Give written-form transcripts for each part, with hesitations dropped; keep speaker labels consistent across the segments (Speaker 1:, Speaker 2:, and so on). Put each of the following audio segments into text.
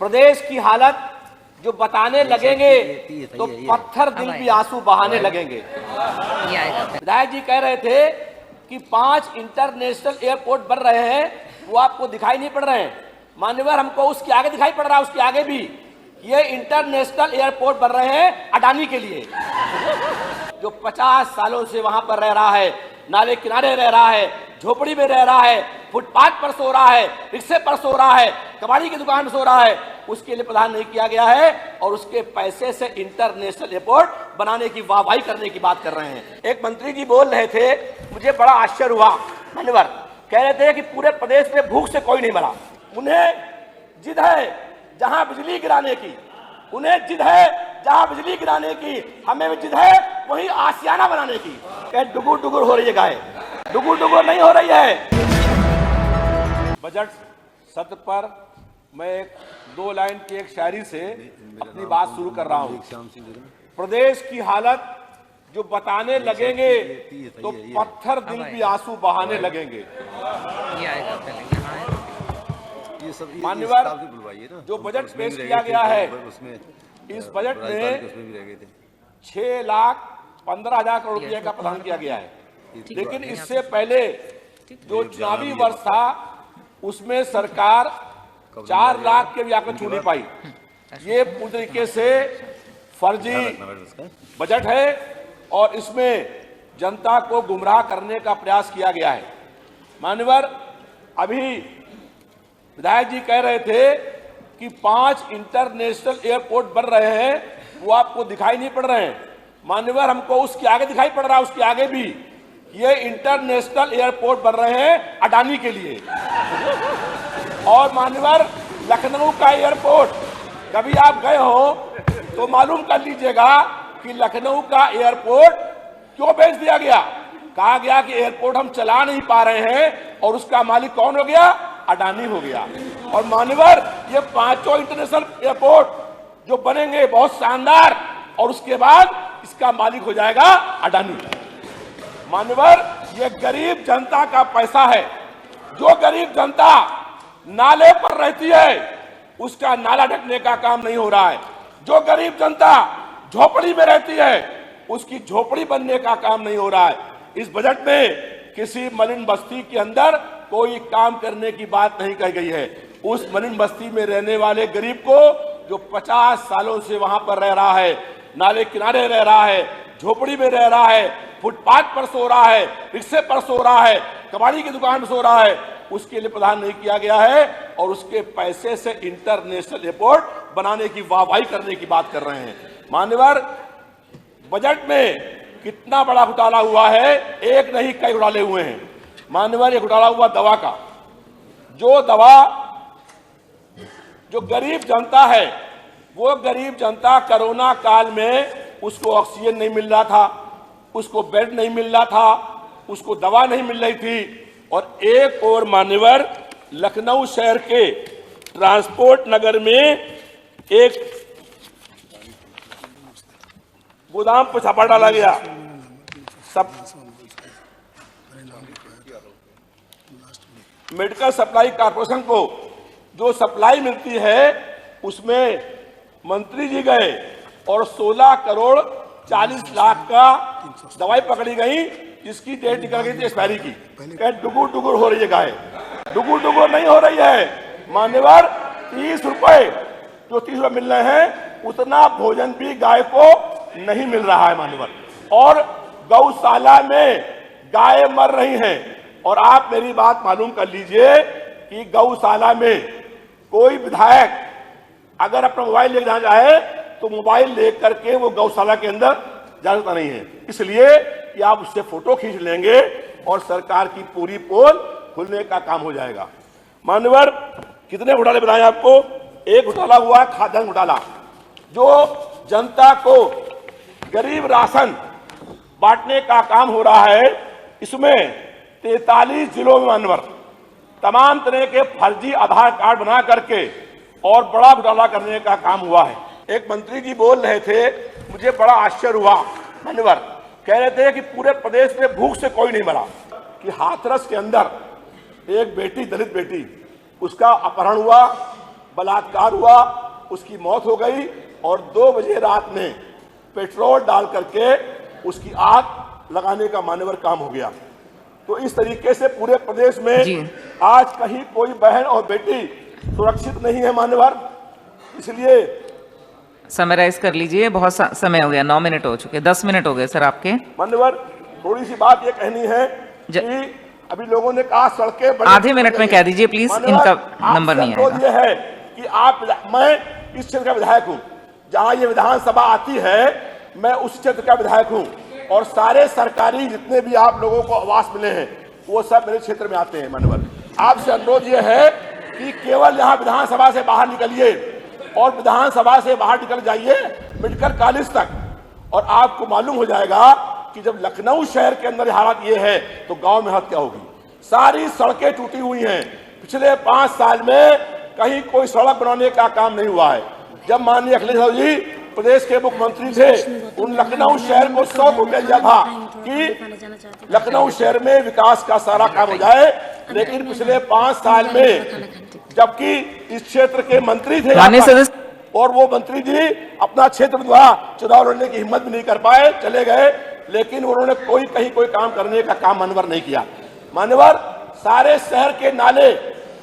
Speaker 1: प्रदेश की हालत जो बताने लगेंगे तो पत्थर दिल भी आंसू बहाने लगेंगे। विधायक जी कह रहे थे कि 5 इंटरनेशनल एयरपोर्ट बन रहे हैं, वो आपको दिखाई नहीं पड़ रहे हैं। मान्यवर, हमको उसके आगे दिखाई पड़ रहा है, उसके आगे भी ये इंटरनेशनल एयरपोर्ट बन रहे हैं अडानी के लिए, जो 50 सालों से वहां पर रह रहा है, नाले किनारे रह रहा है, झोपड़ी में रह रहा है, फुटपाथ पर सो रहा है, रिक्शे पर सो रहा है, कबाड़ी की दुकान में सो रहा है, उसके लिए प्रदान नहीं किया गया है और उसके पैसे से इंटरनेशनल एयरपोर्ट बनाने की वाहवाही करने की बात कर रहे हैं। एक मंत्री जी बोल रहे थे, मुझे बड़ा आश्चर्य हुआ। मान्यवर कह रहे थे कि पूरे प्रदेश में भूख से कोई नहीं मरा। उन्हें जिद है जहां बिजली गिराने की, उन्हें जिद है जहां बिजली गिराने की, हमें भी जिद है वहीं आशियाना बनाने की। कह डुगुर डुगुर हो रही है गाय, डुगुर डुगुर नहीं हो रही है। बजट सत्र पर मैं एक 2 लाइन की एक शायरी से अपनी बात शुरू कर रहा हूं। प्रदेश की हालत जो बताने लगेंगे तो पत्थर दिल भी आंसू बहाने लगेंगे। मान्यवर, जो बजट पेश किया गया है, इस बजट में 6,15,000 करोड़ रुपए का प्रावधान किया गया है, लेकिन इससे पहले जो चुनावी वर्ष था उसमें सरकार 4 लाख के भी आंकड़े छू नहीं पाई। ये पूरी तरीके से फर्जी बजट है और इसमें जनता को गुमराह करने का प्रयास किया गया है। मान्यवर, अभी विधायक जी कह रहे थे कि 5 इंटरनेशनल एयरपोर्ट बन रहे हैं, वो आपको दिखाई नहीं पड़ रहे हैं। मान्यवर, हमको उसके आगे दिखाई पड़ रहा है, उसके आगे भी ये इंटरनेशनल एयरपोर्ट बन रहे हैं अडानी के लिए। और मान्यवर, लखनऊ का एयरपोर्ट कभी आप गए हो तो मालूम कर लीजिएगा कि लखनऊ का एयरपोर्ट क्यों बेच दिया गया। कहा गया कि एयरपोर्ट हम चला नहीं पा रहे हैं और उसका मालिक कौन हो गया? अडानी हो गया। और मान्यवर, ये 5 इंटरनेशनल एयरपोर्ट जो बनेंगे बहुत शानदार, और उसके बाद इसका मालिक हो जाएगा अडानी। मान्यवर, ये गरीब जनता का पैसा है। जो गरीब जनता नाले पर रहती है उसका नाला ढकने का काम नहीं हो रहा है। जो गरीब जनता झोपड़ी में रहती है उसकी झोपड़ी बनने का काम नहीं हो रहा है। इस बजट में किसी मलिन बस्ती के अंदर कोई काम करने की बात नहीं कही गई है। उस मलिन बस्ती में रहने वाले गरीब को, जो 50 सालों से वहां पर रह रहा है, नाले किनारे रह रहा है, झोपड़ी में रह रहा है, फुटपाथ पर सो रहा है, रिक्शे पर सो रहा है, कबाड़ी की दुकान में सो रहा है, उसके लिए प्रदान नहीं किया गया है और उसके पैसे से इंटरनेशनल एयरपोर्ट बनाने की वाहवाही करने की बात कर रहे हैं। मान्यवर, बजट में कितना बड़ा घोटाला हुआ है, एक नहीं कई घोटाले हुए हैं। मान्यवर, ये घोटाला हुआ दवा का। जो दवा जो गरीब जनता है, वो गरीब जनता कोरोना काल में उसको ऑक्सीजन नहीं मिल रहा था, उसको बेड नहीं मिल रहा था, उसको दवा नहीं मिल रही थी। और एक और मान्यवर, लखनऊ शहर के ट्रांसपोर्ट नगर में एक गोदाम पर छापा डाला गया। सब मेडिकल सप्लाई कॉर्पोरेशन को जो सप्लाई मिलती है उसमें मंत्री जी गए और 16 करोड़ 40 लाख का दवाई पकड़ी गई, जिसकी डेट निकल गई थी एक्सपायरी की। डुगुर डुगुर हो रही है गाय, डुगुर डुगुर नहीं हो रही है। मान्यवर, 30 रुपए जो 30 रुपए मिल रहे हैं उतना भोजन भी गाय को नहीं मिल रहा है। मान्यवर, और गौशाला में गाय मर रही हैं। और आप मेरी बात मालूम कर लीजिए कि गौशाला में कोई विधायक अगर अपना मोबाइल लेकर जाना चाहे तो मोबाइल लेकर के वो गौशाला के अंदर जा सकता नहीं है, इसलिए कि आप उससे फोटो खींच लेंगे और सरकार की पूरी पोल खुलने का काम हो जाएगा। मान्यवर, कितने घोटाले बताएं आपको। एक घोटाला हुआ खाद्यान्न घोटाला, जो जनता को गरीब राशन बांटने का काम हो रहा है। इसमें 43 जिलों में मान्यवर तमाम तरह के फर्जी आधार कार्ड बना करके और बड़ा घोटाला करने का काम हुआ है। एक मंत्री जी बोल रहे थे, मुझे बड़ा आश्चर्य हुआ। मान्यवर कह रहे थे कि पूरे प्रदेश में भूख से कोई नहीं मरा, कि हाथरस के अंदर एक बेटी, दलित बेटी, उसका अपहरण हुआ, बलात्कार हुआ, उसकी मौत हो गई और 2 बजे रात में पेट्रोल डाल करके उसकी आग लगाने का मान्यवर काम हो गया। तो इस तरीके से पूरे प्रदेश में आज कहीं कोई बहन और बेटी सुरक्षित नहीं है मान्यवर। इसलिए
Speaker 2: समराइज कर लीजिए, बहुत समय हो गया, 9 मिनट हो चुके, 10 मिनट हो गए सर आपके।
Speaker 1: मान्यवर थोड़ी सी बात ये कहनी है कि अभी लोगों ने कहा सड़कें
Speaker 2: आधे मिनट में कह दीजिए प्लीज, इनका नंबर नहीं आएगा।
Speaker 1: ये है कि मैं इस क्षेत्र का विधायक हूँ, जहाँ ये विधानसभा आती है मैं उस क्षेत्र का विधायक हूँ और सारे सरकारी जितने भी आप लोगों को आवास मिले हैं वो सब मेरे क्षेत्र में आते हैं। मान्यवर आपसे अनुरोध ये है कि केवल यहाँ विधानसभा से बाहर निकलिए और विधानसभा से बाहर निकल जाइए मेडिकल कॉलेज तक, और आपको मालूम हो जाएगा कि जब लखनऊ शहर के अंदर हालात ये है तो गांव में हालत क्या होगी। सारी सड़कें टूटी हुई हैं, पिछले 5 साल में कहीं कोई सड़क बनाने का काम नहीं हुआ है। जब माननीय अखिलेश यादव जी प्रदेश के मुख्यमंत्री थे, उन लखनऊ शहर को 100 रुपये दिया था कि लखनऊ शहर में विकास का सारा काम हो जाए, लेकिन पिछले 5 साल में जबकि इस क्षेत्र के मंत्री थे और वो मंत्री जी अपना क्षेत्र द्वारा चुनाव लड़ने की हिम्मत भी नहीं कर पाए, चले गए, लेकिन उन्होंने कहीं कोई काम करने का काम मान्यवर नहीं किया। मान्यवर सारे शहर के नाले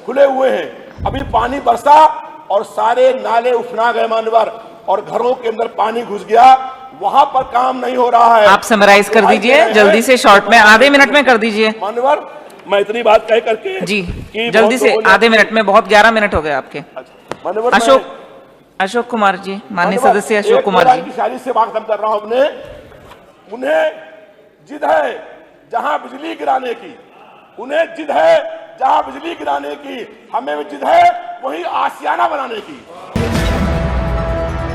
Speaker 1: खुले हुए हैं, अभी पानी बरसा और सारे नाले उफना गए मान्यवर, और घरों के अंदर पानी घुस गया, वहां पर काम नहीं हो रहा है।
Speaker 2: आप समराइज कर दीजिए जल्दी से, शॉर्ट में, आधे मिनट में कर दीजिए
Speaker 1: मान्यवर। मैं इतनी बात कह करके
Speaker 2: जी जल्दी से, आधे मिनट में, बहुत 11 मिनट हो गए आपके। अशोक कुमार जी, माननीय सदस्य अशोक कुमार जी,
Speaker 1: शायरी से बात कर रहा हूं अपने। उन्हें जिद है जहां बिजली गिराने की, उन्हें जिद है जहां बिजली गिराने की, हमें भी जिद है वही आशियाना बनाने की।